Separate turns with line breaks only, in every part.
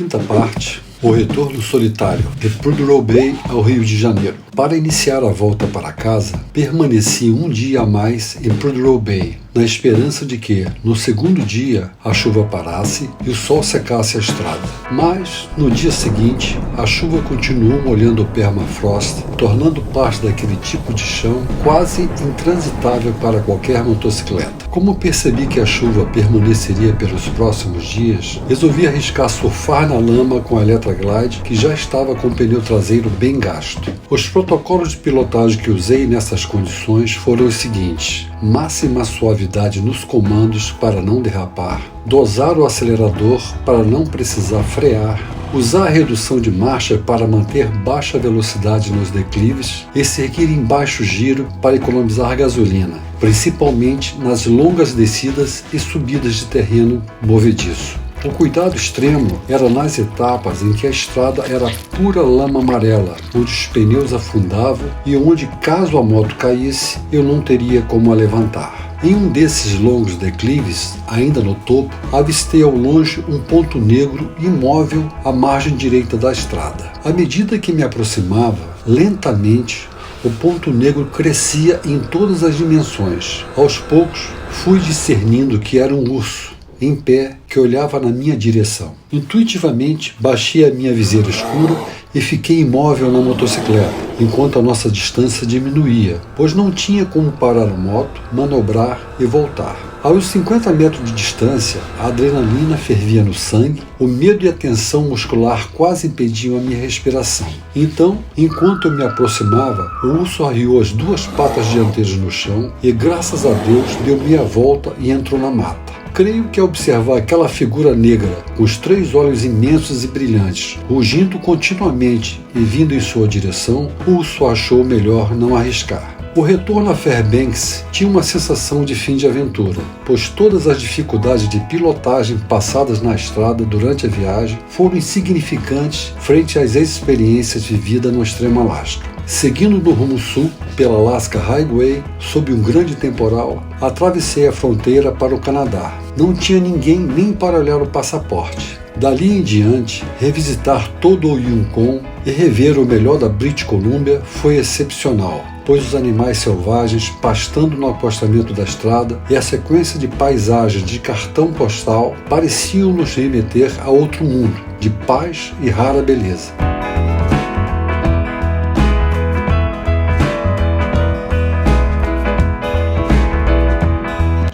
quinta parte, o retorno solitário de Prudhoe Bay ao Rio de Janeiro. Para iniciar a volta para casa, permaneci um dia a mais em Prudhoe Bay, na esperança de que, no segundo dia, a chuva parasse e o sol secasse a estrada. Mas, no dia seguinte, a chuva continuou molhando o permafrost, tornando parte daquele tipo de chão quase intransitável para qualquer motocicleta. Como percebi que a chuva permaneceria pelos próximos dias, resolvi arriscar surfar na lama com a Electra Glide, que já estava com o pneu traseiro bem gasto. Os protocolos de pilotagem que usei nessas condições foram os seguintes: máxima suavidade nos comandos para não derrapar, dosar o acelerador para não precisar frear, usar a redução de marcha para manter baixa velocidade nos declives e seguir em baixo giro para economizar gasolina, principalmente nas longas descidas e subidas de terreno movediço. O cuidado extremo era nas etapas em que a estrada era pura lama amarela, onde os pneus afundavam e onde, caso a moto caísse, eu não teria como a levantar. Em um desses longos declives, ainda no topo, avistei ao longe um ponto negro imóvel à margem direita da estrada. À medida que me aproximava, lentamente, o ponto negro crescia em todas as dimensões. Aos poucos, fui discernindo que era um urso em pé que olhava na minha direção. Intuitivamente, baixei a minha viseira escura e fiquei imóvel na motocicleta, enquanto a nossa distância diminuía, pois não tinha como parar a moto, manobrar e voltar. Aos 50 metros de distância, a adrenalina fervia no sangue, o medo e a tensão muscular quase impediam a minha respiração. Então, enquanto eu me aproximava, o urso arriou as duas patas dianteiras no chão e, graças a Deus, deu meia volta e entrou na mata. Creio que ao observar aquela figura negra, com os três olhos imensos e brilhantes, rugindo continuamente e vindo em sua direção, o urso achou melhor não arriscar. O retorno a Fairbanks tinha uma sensação de fim de aventura, pois todas as dificuldades de pilotagem passadas na estrada durante a viagem foram insignificantes frente às experiências vividas no extremo Alasca. Seguindo no rumo sul, pela Alaska Highway, sob um grande temporal, atravessei a fronteira para o Canadá. Não tinha ninguém nem para olhar o passaporte. Dali em diante, revisitar todo o Yukon e rever o melhor da British Columbia foi excepcional, pois os animais selvagens pastando no acostamento da estrada e a sequência de paisagens de cartão postal pareciam nos remeter a outro mundo, de paz e rara beleza.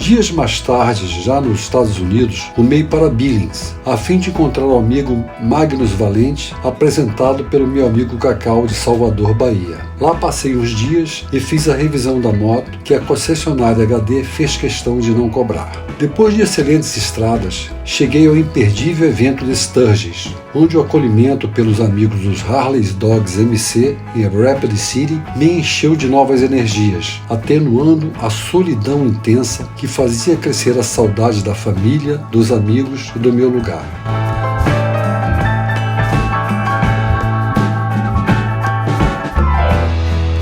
Dias mais tarde, já nos Estados Unidos, rumei para Billings, a fim de encontrar o amigo Magnus Valente, apresentado pelo meu amigo Cacau de Salvador, Bahia. Lá passei uns dias e fiz a revisão da moto que a concessionária HD fez questão de não cobrar. Depois de excelentes estradas, cheguei ao imperdível evento de Sturgis, onde o acolhimento pelos amigos dos Harley Dogs MC em Rapid City me encheu de novas energias, atenuando a solidão intensa que fazia crescer a saudade da família, dos amigos e do meu lugar.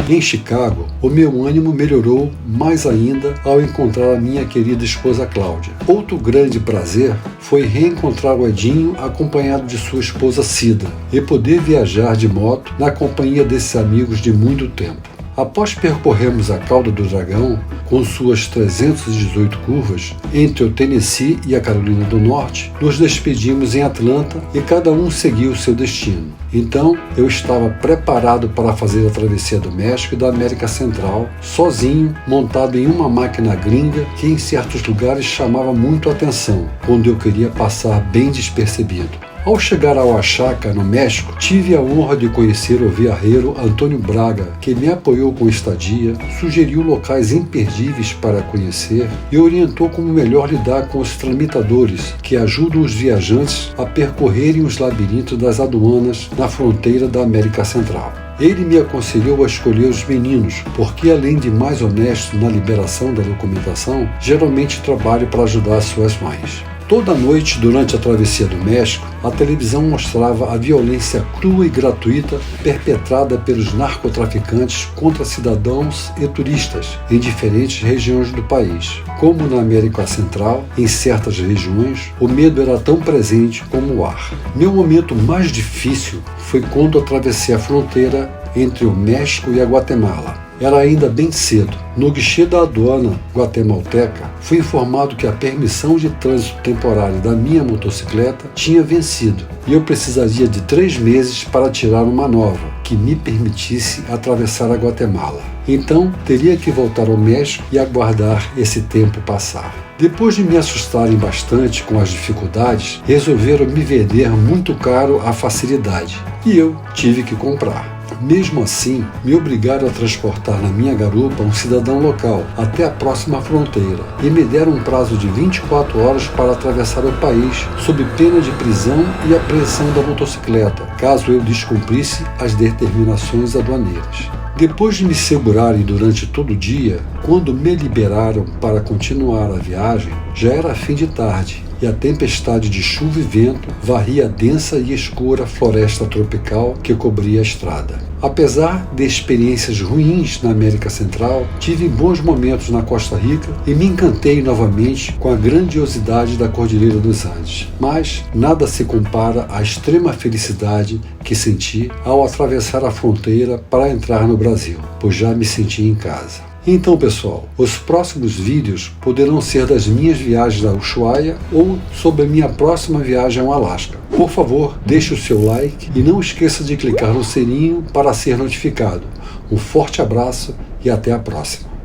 Em Chicago, o meu ânimo melhorou mais ainda ao encontrar a minha querida esposa Cláudia. Outro grande prazer foi reencontrar o Edinho acompanhado de sua esposa Cida e poder viajar de moto na companhia desses amigos de muito tempo. Após percorrermos a Cauda do Dragão, com suas 318 curvas, entre o Tennessee e a Carolina do Norte, nos despedimos em Atlanta e cada um seguiu seu destino. Então, eu estava preparado para fazer a travessia do México e da América Central, sozinho, montado em uma máquina gringa que em certos lugares chamava muito a atenção, quando eu queria passar bem despercebido. Ao chegar ao Oaxaca, no México, tive a honra de conhecer o viajeiro Antônio Braga, que me apoiou com estadia, sugeriu locais imperdíveis para conhecer e orientou como melhor lidar com os tramitadores, que ajudam os viajantes a percorrerem os labirintos das aduanas na fronteira da América Central. Ele me aconselhou a escolher os meninos, porque além de mais honesto na liberação da documentação, geralmente trabalham para ajudar suas mães. Toda noite, durante a travessia do México, a televisão mostrava a violência crua e gratuita perpetrada pelos narcotraficantes contra cidadãos e turistas em diferentes regiões do país. Como na América Central, em certas regiões, o medo era tão presente como o ar. Meu momento mais difícil foi quando atravessei a fronteira entre o México e a Guatemala. Era ainda bem cedo. No guichê da aduana guatemalteca, fui informado que a permissão de trânsito temporário da minha motocicleta tinha vencido e eu precisaria de 3 meses para tirar uma nova, que me permitisse atravessar a Guatemala. Então, teria que voltar ao México e aguardar esse tempo passar. Depois de me assustarem bastante com as dificuldades, resolveram me vender muito caro a facilidade e eu tive que comprar. Mesmo assim, me obrigaram a transportar na minha garupa um cidadão local até a próxima fronteira e me deram um prazo de 24 horas para atravessar o país sob pena de prisão e apreensão da motocicleta, caso eu descumprisse as determinações aduaneiras. Depois de me segurarem durante todo o dia, quando me liberaram para continuar a viagem, já era fim de tarde e a tempestade de chuva e vento varria a densa e escura floresta tropical que cobria a estrada. Apesar de experiências ruins na América Central, tive bons momentos na Costa Rica e me encantei novamente com a grandiosidade da Cordilheira dos Andes. Mas nada se compara à extrema felicidade que senti ao atravessar a fronteira para entrar no Brasil, pois já me senti em casa. Então, pessoal, os próximos vídeos poderão ser das minhas viagens a Ushuaia ou sobre a minha próxima viagem ao Alasca. Por favor, deixe o seu like e não esqueça de clicar no sininho para ser notificado. Um forte abraço e até a próxima.